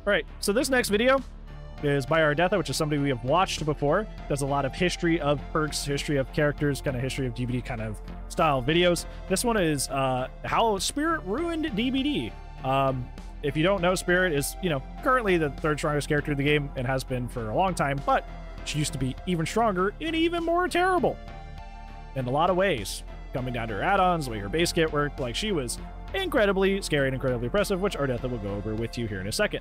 right, so this next video is by Ardetha, which is somebody we have watched before. Does a lot of history of perks, history of characters, kind of history of DBD kind of style videos. This one is how Spirit ruined DBD. If you don't know, Spirit is, you know, currently the third strongest character in the game and has been for a long time, but she used to be even stronger and even more terrible in a lot of ways. Coming down to her add-ons, the way her base kit worked, like she was incredibly scary and incredibly impressive, which Ardetha will go over with you here in a second.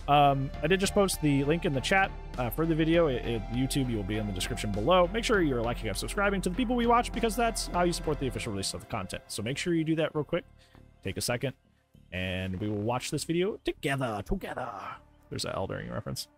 I did just post the link in the chat for the video. YouTube, you will be in the description below. Make sure you're liking and subscribing to the people we watch, because that's how you support the official release of the content. So make sure you do that real quick. Take a second, and we will watch this video together. There's that Elden Ring reference.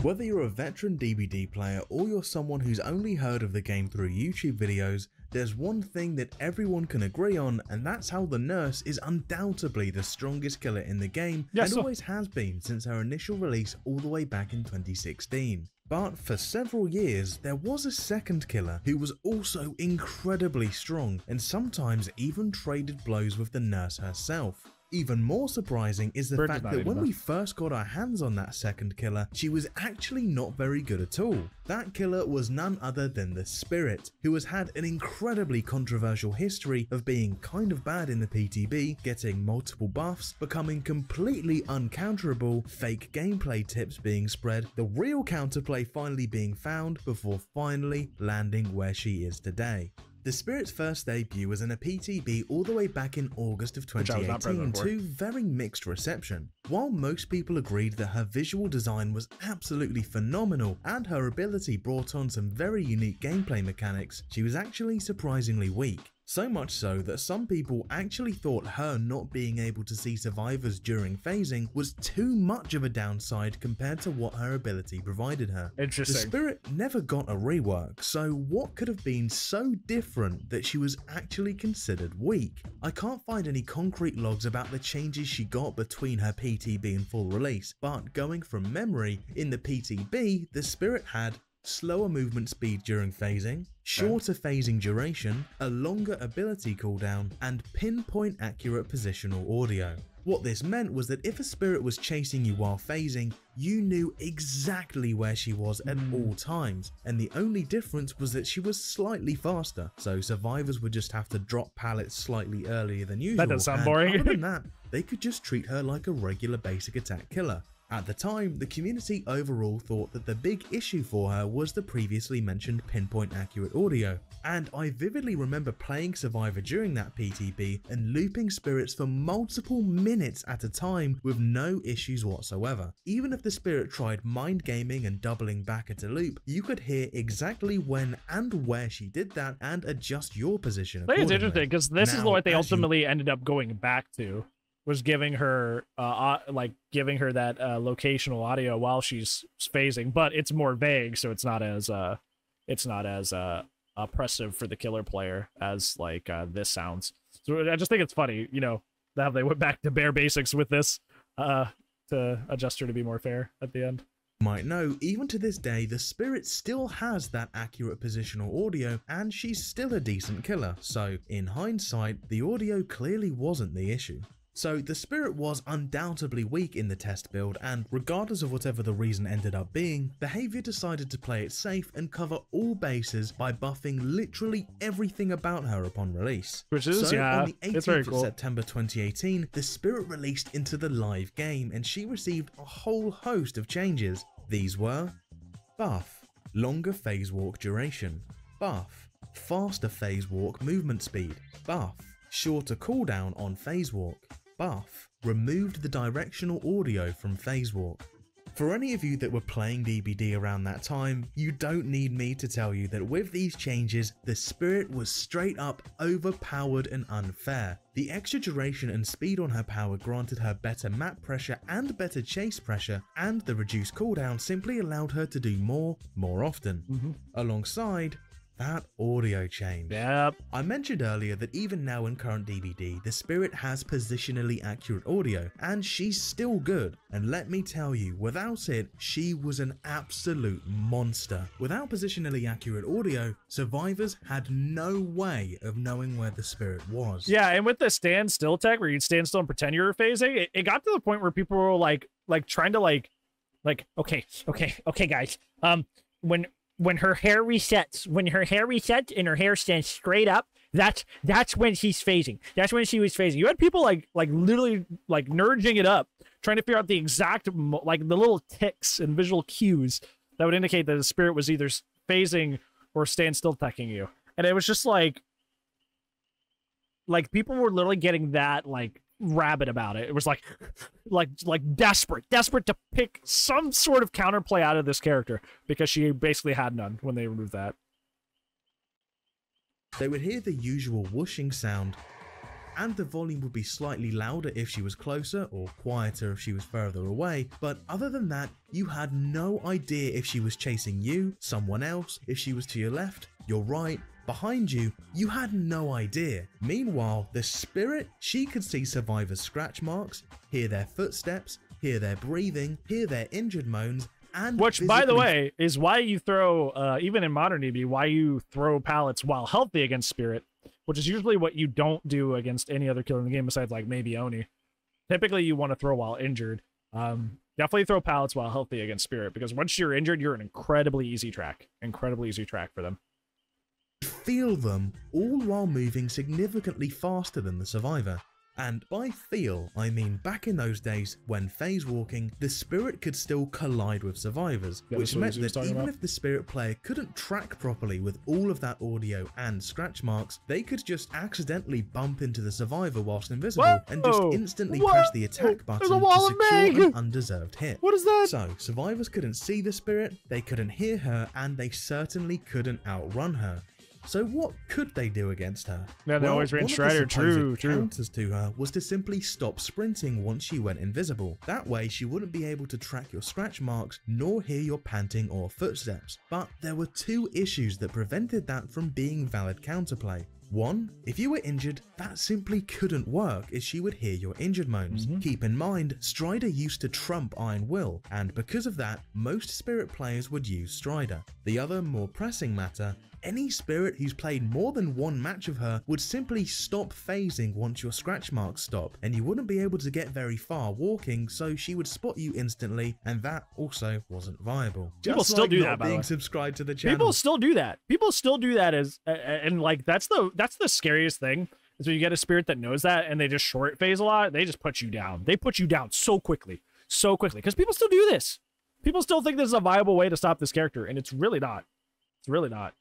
Whether you're a veteran DBD player or you're someone who's only heard of the game through YouTube videos, there's one thing that everyone can agree on, and that's how the nurse is undoubtedly the strongest killer in the game, and always has been since her initial release all the way back in 2016. But for several years, there was a second killer who was also incredibly strong, and sometimes even traded blows with the nurse herself. Even more surprising is the fact that when we first got our hands on that second killer, she was actually not very good at all. That killer was none other than the Spirit, who has had an incredibly controversial history of being kind of bad in the PTB, getting multiple buffs, becoming completely uncounterable, fake gameplay tips being spread, the real counterplay finally being found before finally landing where she is today. The Spirit's first debut was in a PTB all the way back in August of 2018 to very mixed reception. While most people agreed that her visual design was absolutely phenomenal and her ability brought on some very unique gameplay mechanics, she was actually surprisingly weak. So much so that some people actually thought her not being able to see survivors during phasing was too much of a downside compared to what her ability provided her. Interesting. The Spirit never got a rework, so what could have been so different that she was actually considered weak? I can't find any concrete logs about the changes she got between her PTB and full release, but going from memory, in the PTB, the Spirit had slower movement speed during phasing, shorter phasing duration, a longer ability cooldown, and pinpoint accurate positional audio. What this meant was that if a Spirit was chasing you while phasing, you knew exactly where she was at all times, and the only difference was that she was slightly faster, so survivors would just have to drop pallets slightly earlier than usual. That does sound boring. Other than that, they could just treat her like a regular basic attack killer. At the time, the community overall thought that the big issue for her was the previously mentioned pinpoint accurate audio, and I vividly remember playing Survivor during that PTB and looping Spirits for multiple minutes at a time with no issues whatsoever. Even if the Spirit tried mind gaming and doubling back at a loop, you could hear exactly when and where she did that and adjust your position accordingly. It's interesting because this is what they ultimately ended up going back to. Was giving her giving her that locational audio while she's phasing, but it's more vague, so it's not as oppressive for the killer player as like this sounds. So I just think it's funny, you know, how they went back to bare basics with this to adjust her to be more fair at the end. Might know, even to this day, the Spirit still has that accurate positional audio, and she's still a decent killer. So in hindsight, the audio clearly wasn't the issue. So the Spirit was undoubtedly weak in the test build, and regardless of whatever the reason ended up being, Behavior decided to play it safe and cover all bases by buffing literally everything about her upon release. Which is, so yeah, on the 18th it's very of cool. September 2018, the Spirit released into the live game, and she received a whole host of changes. These were: buff, longer phase walk duration; buff, faster phase walk movement speed; buff, shorter cooldown on phase walk; buff, removed the directional audio from phase walk. For any of you that were playing DBD around that time, you don't need me to tell you that with these changes, the Spirit was straight up overpowered and unfair. The extra duration and speed on her power granted her better map pressure and better chase pressure, and the reduced cooldown simply allowed her to do more often. Alongside That audio change. Yep. I mentioned earlier that even now in current DBD, the Spirit has positionally accurate audio, and she's still good. And let me tell you, without it, she was an absolute monster. Without positionally accurate audio, survivors had no way of knowing where the Spirit was. Yeah, and with the stand still tech, where you'd stand still and pretend you were phasing, it got to the point where people were like trying to like, okay, guys, when her hair resets, and her hair stands straight up, that's when she's phasing. That's when she was phasing. You had people like literally like nerdging it up, trying to figure out the exact like the little ticks and visual cues that would indicate that the Spirit was either phasing or stand still teching you. And it was just like people were literally getting that like rabid about it. It was like desperate to pick some sort of counterplay out of this character, because she basically had none when they removed that. They would hear the usual whooshing sound, and the volume would be slightly louder if she was closer or quieter if she was further away, but other than that, you had no idea if she was chasing you, someone else, if she was to your left, your right, behind you, you had no idea. Meanwhile, the Spirit, she could see survivors' scratch marks, hear their footsteps, hear their breathing, hear their injured moans, and which, by the way, is why you throw, even in modern DB, why you throw pallets while healthy against Spirit, which is usually what you don't do against any other killer in the game besides like maybe Oni. Typically, you want to throw while injured. Definitely throw pallets while healthy against Spirit, because once you're injured, you're an incredibly easy track for them. Feel them, all while moving significantly faster than the survivor. And by feel, I mean back in those days when phase walking, the Spirit could still collide with survivors, which meant that even if the Spirit player couldn't track properly with all of that audio and scratch marks, they could just accidentally bump into the survivor whilst invisible and just instantly press the attack button to secure an undeserved hit. What is that? So, survivors couldn't see the Spirit, they couldn't hear her, and they certainly couldn't outrun her. So what could they do against her? Yeah, they always ran Strider. True. Counters to her was to simply stop sprinting once she went invisible. That way she wouldn't be able to track your scratch marks nor hear your panting or footsteps. But there were two issues that prevented that from being valid counterplay. One, if you were injured, that simply couldn't work as she would hear your injured moans. Keep in mind, Strider used to trump Iron Will, and because of that, most Spirit players would use Strider. The other, more pressing matter, any Spirit who's played more than one match of her would simply stop phasing once your scratch marks stop, and you wouldn't be able to get very far walking, so she would spot you instantly, and that also wasn't viable. People still do that, by the way. Being subscribed to the channel. People still do that. People still do that and like that's the scariest thing. Is when you get a Spirit that knows that and they just short phase a lot, they just put you down. They put you down so quickly, because people still do this. People still think this is a viable way to stop this character, and it's really not. It's really not.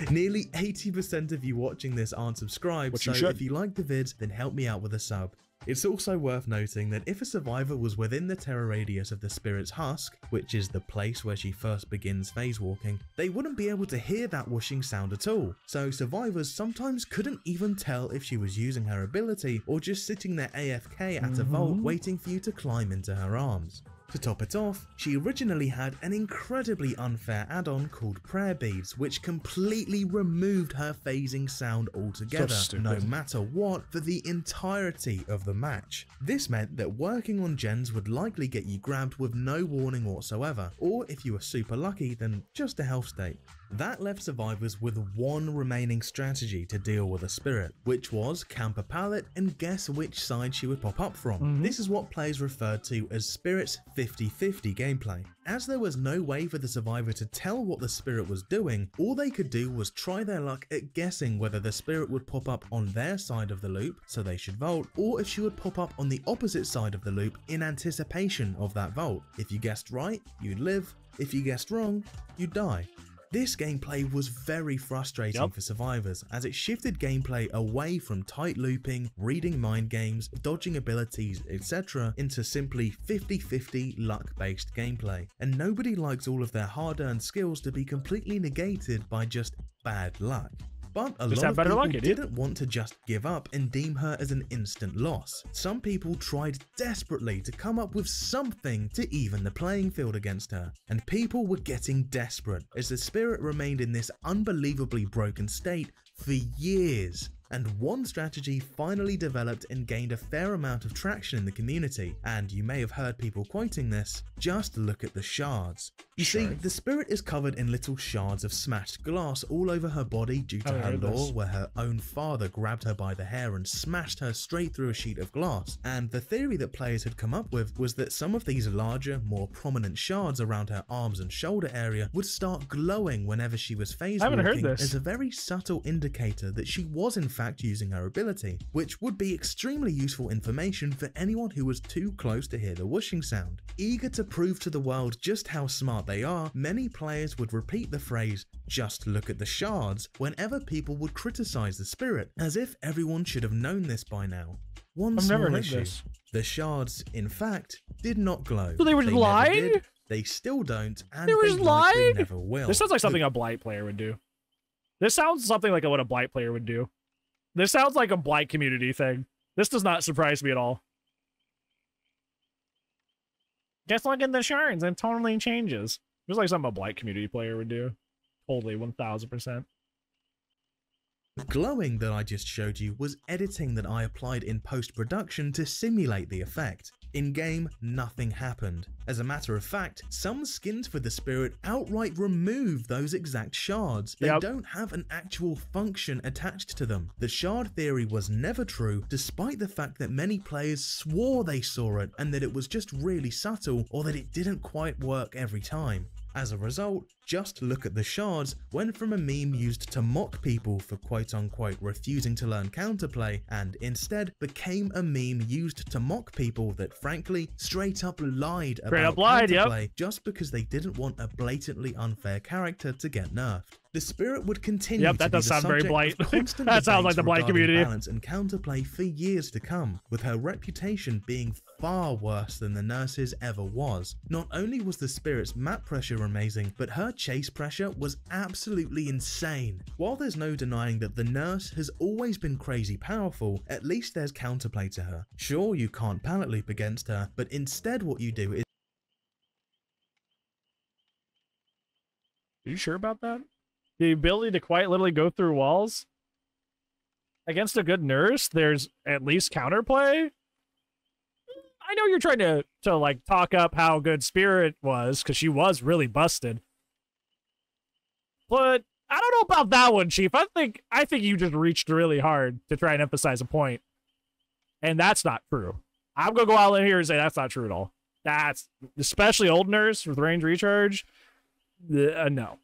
Nearly 80% of you watching this aren't subscribed, so if you like the vids, then help me out with a sub. It's also worth noting that if a survivor was within the terror radius of the Spirit's husk, which is the place where she first begins phase walking, they wouldn't be able to hear that whooshing sound at all. So survivors sometimes couldn't even tell if she was using her ability or just sitting there AFK at a vault waiting for you to climb into her arms. To top it off, she originally had an incredibly unfair add-on called Prayer Beads, which completely removed her phasing sound altogether, no matter what, for the entirety of the match. This meant that working on gens would likely get you grabbed with no warning whatsoever, or if you were super lucky, then just a health state. That left survivors with one remaining strategy to deal with a Spirit, which was camp a pallet and guess which side she would pop up from. This is what players referred to as Spirit's 50-50 gameplay. As there was no way for the survivor to tell what the Spirit was doing, all they could do was try their luck at guessing whether the Spirit would pop up on their side of the loop, so they should vault, or if she would pop up on the opposite side of the loop in anticipation of that vault. If you guessed right, you'd live. If you guessed wrong, you'd die. This gameplay was very frustrating for survivors, as it shifted gameplay away from tight looping, reading mind games, dodging abilities, etc. into simply 50-50 luck-based gameplay, and nobody likes all of their hard-earned skills to be completely negated by just bad luck. But a Just lot have of better people luck, idiot. didn't want to just give up and deem her as an instant loss. Some people tried desperately to come up with something to even the playing field against her, and people were getting desperate as the spirit remained in this unbelievably broken state for years. And one strategy finally developed and gained a fair amount of traction in the community, and you may have heard people quoting this: just look at the shards. You see, the spirit is covered in little shards of smashed glass all over her body due to her lore where her own father grabbed her by the hair and smashed her straight through a sheet of glass. And the theory that players had come up with was that some of these larger, more prominent shards around her arms and shoulder area would start glowing whenever she was phase walking as a very subtle indicator that she was in fact using her ability, which would be extremely useful information for anyone who was too close to hear the whooshing sound. Eager to prove to the world just how smart they are, many players would repeat the phrase, "just look at the shards," whenever people would criticize the spirit, as if everyone should have known this by now. One small issue: the shards, in fact, did not glow. So they were just lying? They still don't, and they were just lying? Never will. This sounds like something a Blight player would do. This sounds something like what a Blight player would do. This sounds like a Blight community thing. This does not surprise me at all. Just look at the shards and totally changes. It's like something a Blight community player would do. Totally, 1000%. The glowing that I just showed you was editing that I applied in post-production to simulate the effect. In-game, nothing happened. As a matter of fact, some skins for the spirit outright remove those exact shards. They don't have an actual function attached to them. The shard theory was never true, despite the fact that many players swore they saw it and that it was just really subtle or that it didn't quite work every time. As a result, just look at the shards went from a meme used to mock people for quote-unquote refusing to learn counterplay, and instead became a meme used to mock people that frankly straight up lied about counterplay just because they didn't want a blatantly unfair character to get nerfed. The spirit would continue to be the subject of constant that sounds like the Blight community. Balance and counterplay for years to come, with her reputation being far worse than the nurse's ever was. Not only was the spirit's map pressure amazing, but her chase pressure was absolutely insane. While there's no denying that the nurse has always been crazy powerful, at least there's counterplay to her. Sure, you can't pallet loop against her, but instead what you do is... Are you sure about that? The ability to quite literally go through walls? Against a good nurse, there's at least counterplay? I know you're trying to like talk up how good Spirit was, because she was really busted. But I don't know about that one, Chief. I think you just reached really hard to try and emphasize a point. And that's not true. I'm gonna go out in here and say that's not true at all. That's especially old nurse with range recharge. No.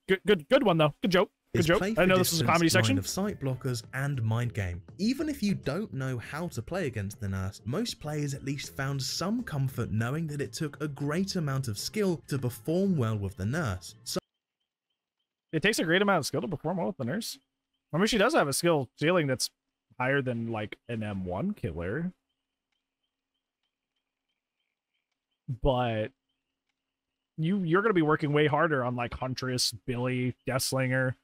good one though. Good joke. Good joke. I know this is a comedy section. Of sight blockers and mind game. Even if you don't know how to play against the nurse, most players at least found some comfort knowing that it took a great amount of skill to perform well with the nurse. So it takes a great amount of skill to perform well with the nurse. I mean, she does have a skill ceiling that's higher than like an M1 killer. But you're going to be working way harder on like Huntress, Billy, Deathslinger.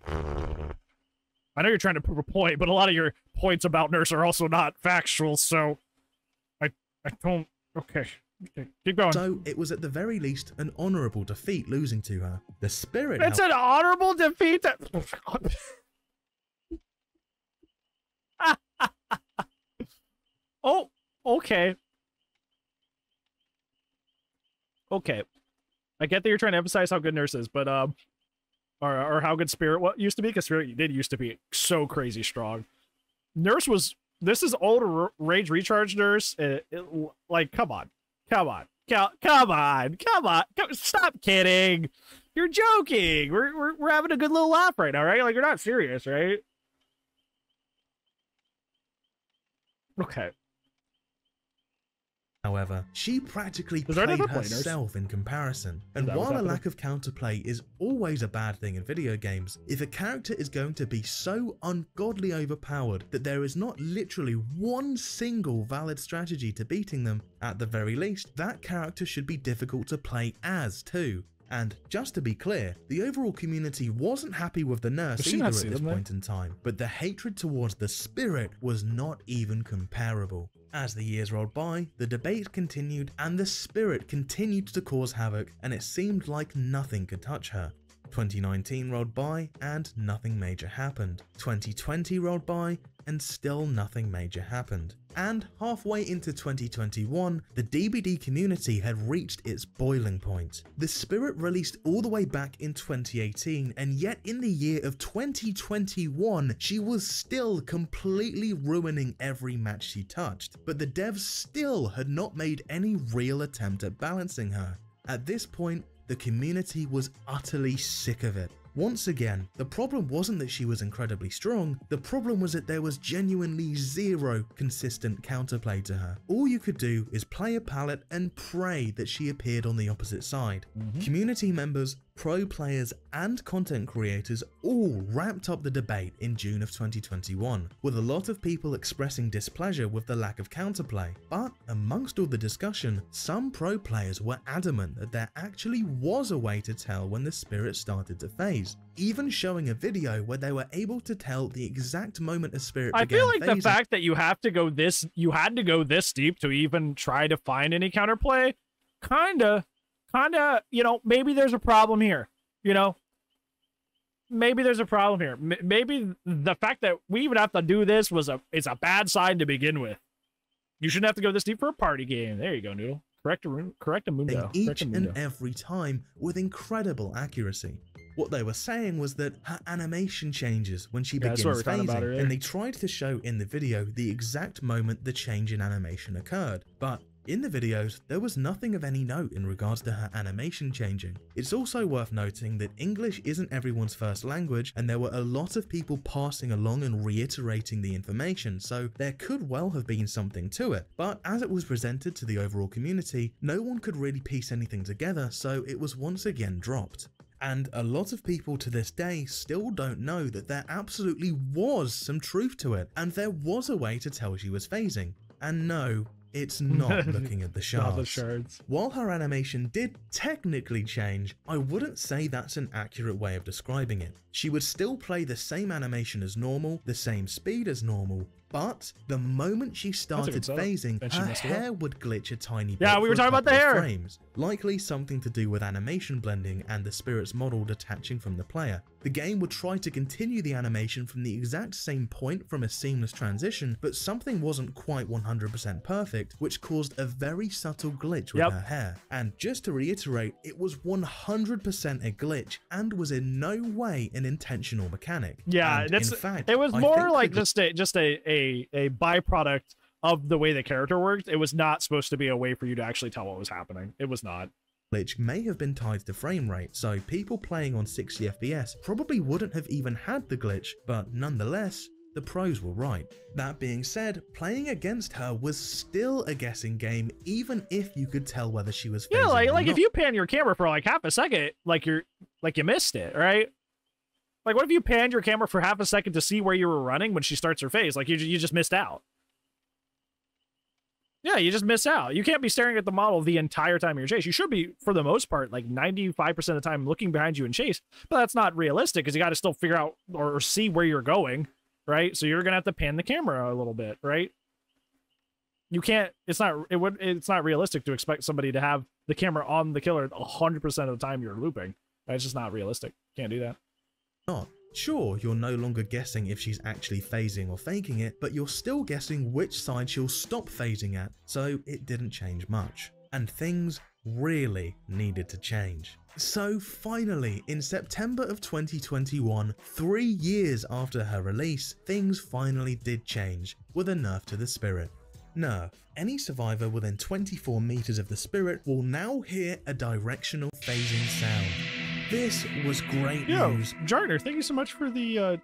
I know you're trying to prove a point, but a lot of your points about Nurse are also not factual, so I don't... Okay, keep going. So it was at the very least an honorable defeat losing to her. The spirit... It's an honorable defeat? Oh, okay. Okay. I get that you're trying to emphasize how good Nurse is, but, or how good Spirit used to be, because Spirit did used to be so crazy strong. Nurse was... This is old Rage Recharge Nurse. Like, come on. Come on. Come on. Stop kidding. You're joking. We're having a good little laugh right now, right? Like, you're not serious, right? Okay. However, she practically played herself in comparison, and while a lack of counterplay is always a bad thing in video games, if a character is going to be so ungodly overpowered that there is not literally one single valid strategy to beating them, at the very least, that character should be difficult to play as too. And just to be clear, the overall community wasn't happy with the nurse either at this point in time, but the hatred towards the spirit was not even comparable. As the years rolled by, the debate continued and the spirit continued to cause havoc, and it seemed like nothing could touch her. 2019 rolled by and nothing major happened. 2020 rolled by and still nothing major happened. And halfway into 2021, the DBD community had reached its boiling point. The spirit released all the way back in 2018, and yet in the year of 2021, she was still completely ruining every match she touched. But the devs still had not made any real attempt at balancing her. At this point, the community was utterly sick of it. Once again, the problem wasn't that she was incredibly strong, the problem was that there was genuinely zero consistent counterplay to her. All you could do is play a palette and pray that she appeared on the opposite side. Community members, pro players and content creators all ramped up the debate in June of 2021, with a lot of people expressing displeasure with the lack of counterplay. But amongst all the discussion, some pro players were adamant that there actually was a way to tell when the spirit started to phase, even showing a video where they were able to tell the exact moment a spirit began phasing. I feel like the fact that you had to go this deep to even try to find any counterplay, kinda, you know, maybe there's a problem here, you know, maybe there's a problem here. Maybe the fact that we even have to do this it's a bad sign to begin with. You shouldn't have to go this deep for a party game. There you go, Noodle. Correct a mundo. Each and every time with incredible accuracy. What they were saying was that her animation changes when she begins phasing, and they tried to show in the video the exact moment the change in animation occurred. But in the videos, there was nothing of any note in regards to her animation changing. It's also worth noting that English isn't everyone's first language, and there were a lot of people passing along and reiterating the information, so there could well have been something to it. But as it was presented to the overall community, no one could really piece anything together, so it was once again dropped. And a lot of people to this day still don't know that there absolutely was some truth to it, and there was a way to tell she was phasing. And no, it's not looking at the shards. While her animation did technically change, I wouldn't say that's an accurate way of describing it. She would still play the same animation as normal, the same speed as normal, but the moment she started phasing, her hair would glitch a tiny bit. Yeah, we were talking about the hair. Frames, likely something to do with animation blending and the spirit's model detaching from the player. The game would try to continue the animation from the exact same point from a seamless transition, but something wasn't quite 100% perfect, which caused a very subtle glitch with her hair. And just to reiterate, it was 100% a glitch and was in no way an intentional mechanic. Yeah, and that's, in fact, it was more like just a byproduct of the way the character worked. It was not supposed to be a way for you to actually tell what was happening. It was not. Glitch may have been tied to frame rate, so people playing on 60 FPS probably wouldn't have even had the glitch, but nonetheless, the pros were right. That being said, playing against her was still a guessing game, even if you could tell whether she was phasing or like not. if you pan your camera for like half a second, like you missed it, right? Like, what if you panned your camera for half a second to see where you were running when she starts her phase? Like, you just missed out. Yeah, you just miss out. You can't be staring at the model the entire time you're chase. You should be, for the most part, like 95% of the time looking behind you in chase, but that's not realistic because you got to still figure out or see where you're going, right? So you're going to have to pan the camera a little bit, right? You can't, it's not realistic to expect somebody to have the camera on the killer 100% of the time you're looping. It's just not realistic. Can't do that. Not. Sure, you're no longer guessing if she's actually phasing or faking it, but you're still guessing which side she'll stop phasing at, so it didn't change much. And things really needed to change. So finally, in September of 2021, 3 years after her release, things finally did change, with a nerf to the spirit. Nerf. Any survivor within 24 meters of the spirit will now hear a directional phasing sound. This was great news. Jarner, thank you so much for the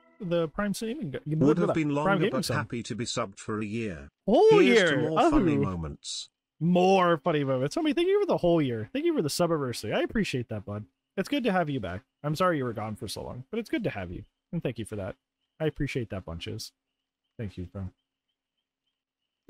Prime saving. Would have been longer, but happy to be subbed for a year. Whole Here's year. To more funny moments. More funny moments. Homie, thank you for the whole year. Thank you for the subiversary. I appreciate that, bud. It's good to have you back. I'm sorry you were gone for so long, but it's good to have you. And thank you for that. I appreciate that, bunches. Thank you, bro.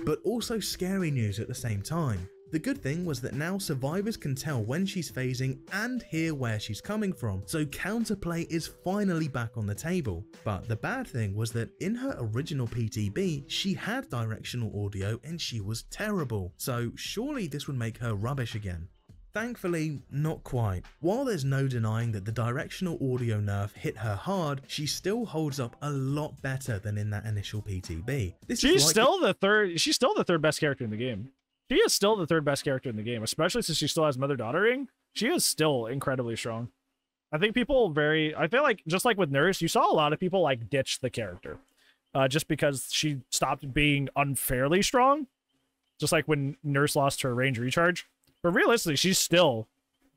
but also scary news at the same time. The good thing was that now survivors can tell when she's phasing and hear where she's coming from, so counterplay is finally back on the table. But the bad thing was that in her original PTB, she had directional audio and she was terrible, so surely this would make her rubbish again. Thankfully, not quite. While there's no denying that the directional audio nerf hit her hard, she still holds up a lot better than in that initial PTB. She's still the third best character in the game. She is still the third best character in the game, especially since she still has mother-daughter ring. She is still incredibly strong. I think people I feel like, just like with Nurse, you saw a lot of people like ditch the character just because she stopped being unfairly strong. Just like when Nurse lost her range recharge. But realistically, she's still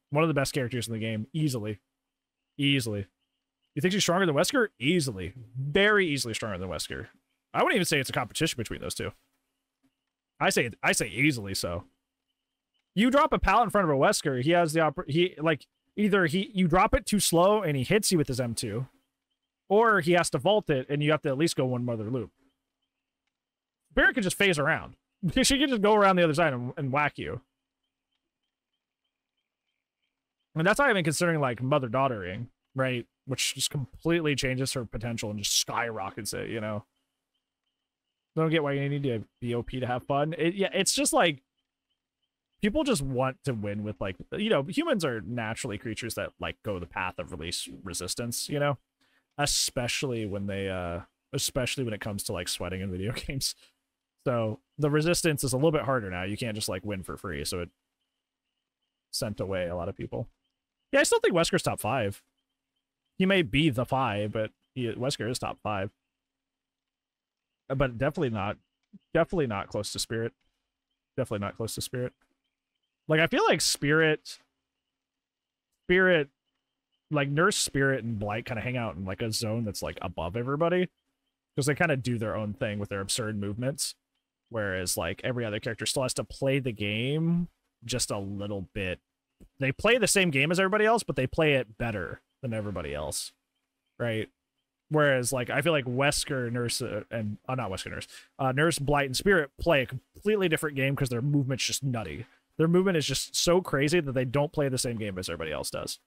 one of the best characters in the game, easily. Easily. You think she's stronger than Wesker? Easily. Very easily stronger than Wesker. I wouldn't even say it's a competition between those two. I say easily so. You drop a pallet in front of a Wesker, he has the you drop it too slow and he hits you with his M2, or he has to vault it and you have to at least go one mother loop. Spirit can just phase around. She can just go around the other side and whack you. And that's not even considering like mother-daughtering, right? Which just completely changes her potential and just skyrockets it, you know? Don't get why you need to be OP to have fun. Yeah, it's just like people just want to win with like, you know, humans are naturally creatures that like go the path of release resistance, you know, especially when it comes to like sweating in video games. So the resistance is a little bit harder now. You can't just like win for free. So it sent away a lot of people. Yeah, I still think Wesker's top 5. He may be the 5, but Wesker is top 5. But definitely not close to Spirit. Definitely not close to Spirit. Like, I feel like Spirit, like Nurse, Spirit, and Blight kind of hang out in like a zone that's like above everybody, because they kind of do their own thing with their absurd movements, whereas like every other character still has to play the game just a little bit. They play the same game as everybody else, but they play it better than everybody else, right? Whereas, like, I feel like Wesker, Nurse, not Wesker, Nurse, Nurse, Blight, and Spirit play a completely different game because their movement's just nutty. Their movement is just so crazy that they don't play the same game as everybody else does.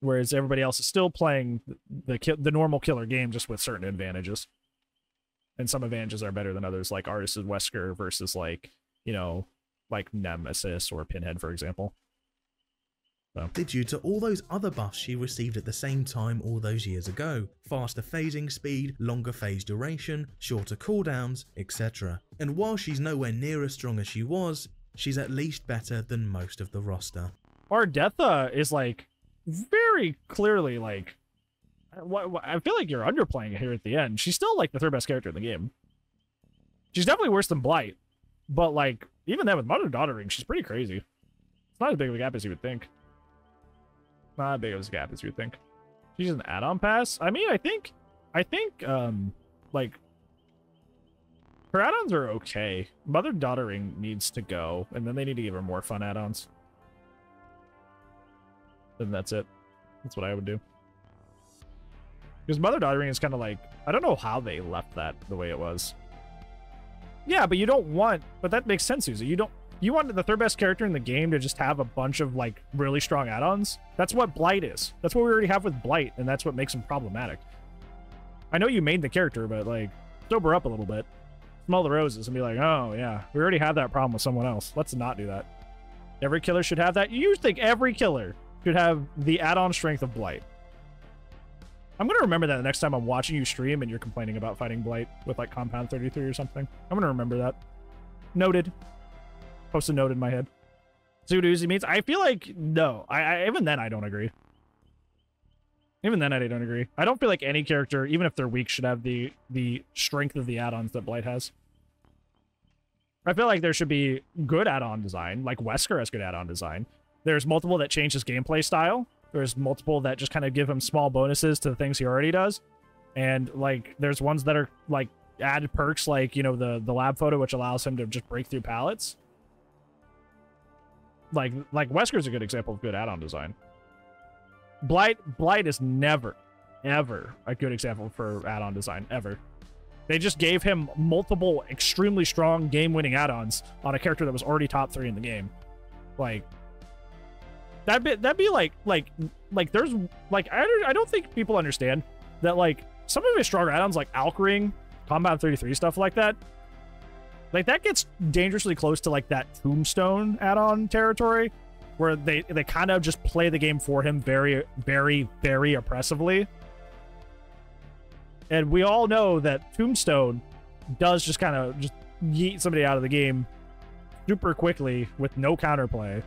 Whereas everybody else is still playing the normal killer game, just with certain advantages. And some advantages are better than others, like Artist and Wesker versus, like, you know, like Nemesis or Pinhead, for example. So. Due to all those other buffs she received at the same time all those years ago. Faster phasing speed, longer phase duration, shorter cooldowns, etc. And while she's nowhere near as strong as she was, she's at least better than most of the roster. Ardetha is like very clearly like, I feel like you're underplaying it here at the end. She's still like the third best character in the game. She's definitely worse than Blight, but like even then with mother-daughter ring, she's pretty crazy. It's not as big of a gap as you would think. Not as big of a gap as you would think. She's an add-on pass. I mean, I think, like, her add-ons are okay. Mother-daughter ring needs to go, and then they need to give her more fun add-ons. Then that's it. That's what I would do. Because mother-daughter ring is kind of like, I don't know how they left that the way it was. Yeah, but you don't want, but that makes sense, Susie. You want the third best character in the game to just have a bunch of like really strong add-ons? That's what Blight is. That's what we already have with Blight, and that's what makes him problematic. I know you made the character, but like, sober up a little bit. Smell the roses and be like, oh yeah, we already have that problem with someone else. Let's not do that. Every killer should have that. You think every killer should have the add-on strength of Blight. I'm going to remember that the next time I'm watching you stream and you're complaining about fighting Blight with like Compound 33 or something. I'm going to remember that. Noted. Post a note in my head. See what Uzi means? I feel like, no. Even then, I don't agree. Even then, I don't agree. I don't feel like any character, even if they're weak, should have the strength of the add-ons that Blight has. I feel like there should be good add-on design, like Wesker has good add-on design. There's multiple that change his gameplay style. There's multiple that just kind of give him small bonuses to the things he already does. And, like, there's ones that are, like, add perks, like, you know, the lab photo, which allows him to just break through pallets. Like Wesker's a good example of good add-on design. Blight is never, ever a good example for add-on design, ever. They just gave him multiple extremely strong game-winning add-ons on a character that was already top 3 in the game. Like, that'd be like there's like I don't think people understand that like some of his stronger add-ons like Alkring, Combat 33, stuff like that. Like that gets dangerously close to like that Tombstone add-on territory, where they kind of just play the game for him very, very, very oppressively. And we all know that Tombstone does just kind of just yeet somebody out of the game super quickly with no counterplay.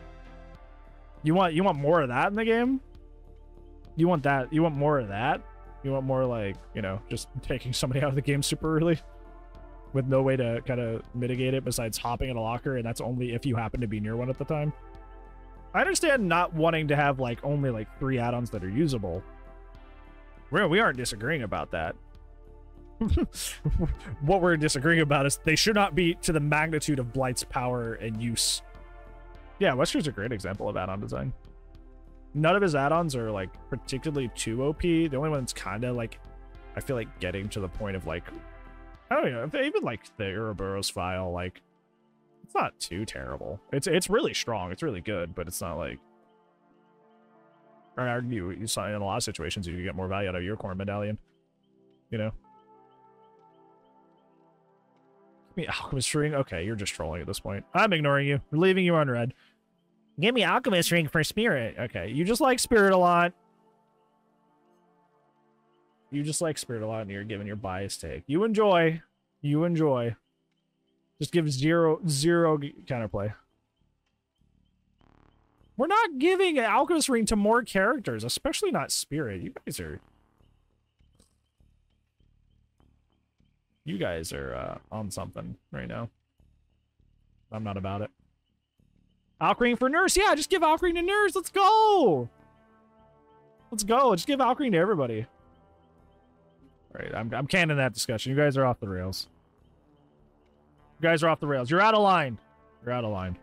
You want more of that in the game? You want that? You want more of that? You want more like, you know, just taking somebody out of the game super early with no way to kind of mitigate it besides hopping in a locker, and that's only if you happen to be near one at the time. I understand not wanting to have like only like 3 add-ons that are usable. We aren't disagreeing about that. What we're disagreeing about is they should not be to the magnitude of Blight's power and use. Yeah, Wesker's a great example of add-on design. None of his add-ons are like particularly too OP. The only one that's kind of like, I feel like getting to the point of like, I don't know, if they even like the Ouroboros file, like it's not too terrible. It's really strong. It's really good, but it's not like, I argue you saw in a lot of situations you get more value out of your core medallion, you know. Give me Alchemist Ring. Okay, you're just trolling at this point. I'm ignoring you. We're leaving you on red. Give me Alchemist Ring for Spirit. Okay, you just like Spirit a lot. You just like Spirit a lot, and you're giving your bias take. You enjoy. You enjoy. Just give zero counterplay. We're not giving an Alchemist Ring to more characters, especially not Spirit. You guys are on something right now. I'm not about it. Alkring for Nurse. Yeah, just give Alkring to Nurse. Let's go. Let's go. Just give Alkring to everybody. All right, I'm canning that discussion. You guys are off the rails. You guys are off the rails. You're out of line. You're out of line.